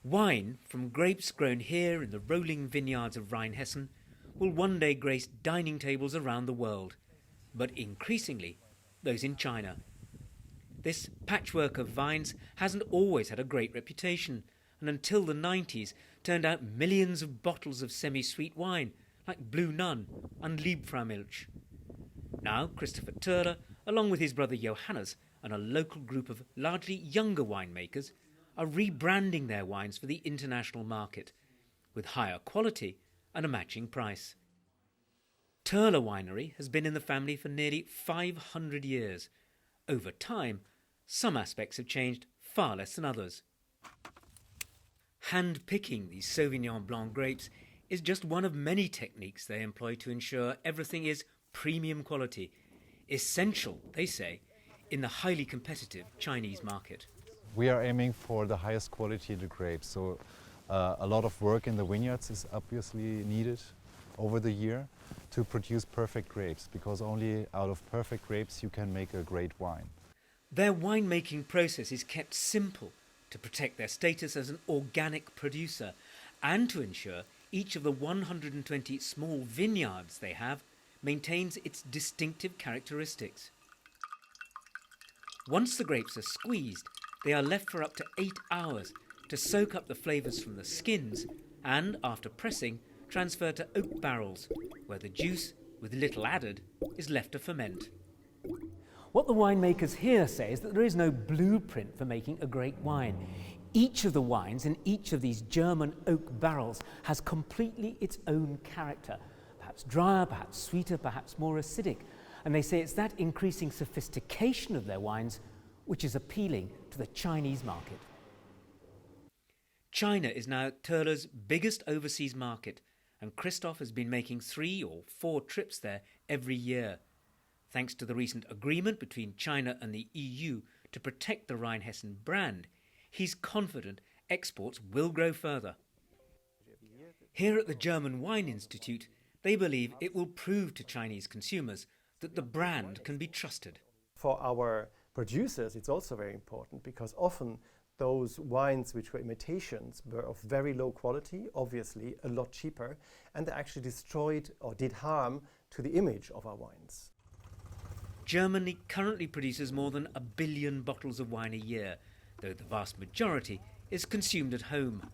Wine from grapes grown here in the rolling vineyards of Rheinhessen will one day grace dining tables around the world, but increasingly those in China. This patchwork of vines hasn't always had a great reputation, and until the 90s turned out millions of bottles of semi-sweet wine like Blue Nun and Liebfraumilch. Now Christopher Turler, along with his brother Johannes and a local group of largely younger winemakers, are rebranding their wines for the international market, with higher quality and a matching price. Turler Winery has been in the family for nearly 500 years. Over time, some aspects have changed far less than others. Hand-picking these Sauvignon Blanc grapes is just one of many techniques they employ to ensure everything is premium quality, essential, they say, in the highly competitive Chinese market. We are aiming for the highest quality of the grapes, so a lot of work in the vineyards is obviously needed over the year to produce perfect grapes, because only out of perfect grapes you can make a great wine. Their winemaking process is kept simple to protect their status as an organic producer and to ensure each of the 120 small vineyards they have maintains its distinctive characteristics. Once the grapes are squeezed, they are left for up to 8 hours to soak up the flavours from the skins and, after pressing, transferred to oak barrels, where the juice, with little added, is left to ferment. What the winemakers here say is that there is no blueprint for making a great wine. Each of the wines in each of these German oak barrels has completely its own character, perhaps drier, perhaps sweeter, perhaps more acidic. And they say it's that increasing sophistication of their wines which is appealing to the Chinese market. China is now Turler's biggest overseas market, and Christoph has been making 3 or 4 trips there every year. Thanks to the recent agreement between China and the EU to protect the Rheinhessen brand, he's confident exports will grow further. Here at the German Wine Institute, they believe it will prove to Chinese consumers that the brand can be trusted. For our producers, it's also very important, because often those wines which were imitations were of very low quality, obviously a lot cheaper, and they actually destroyed or did harm to the image of our wines. Germany currently produces more than 1 billion bottles of wine a year, though the vast majority is consumed at home.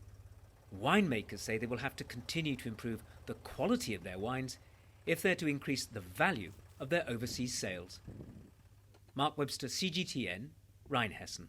Winemakers say they will have to continue to improve the quality of their wines if they're to increase the value of their overseas sales. Mark Webster, CGTN, Rheinhessen.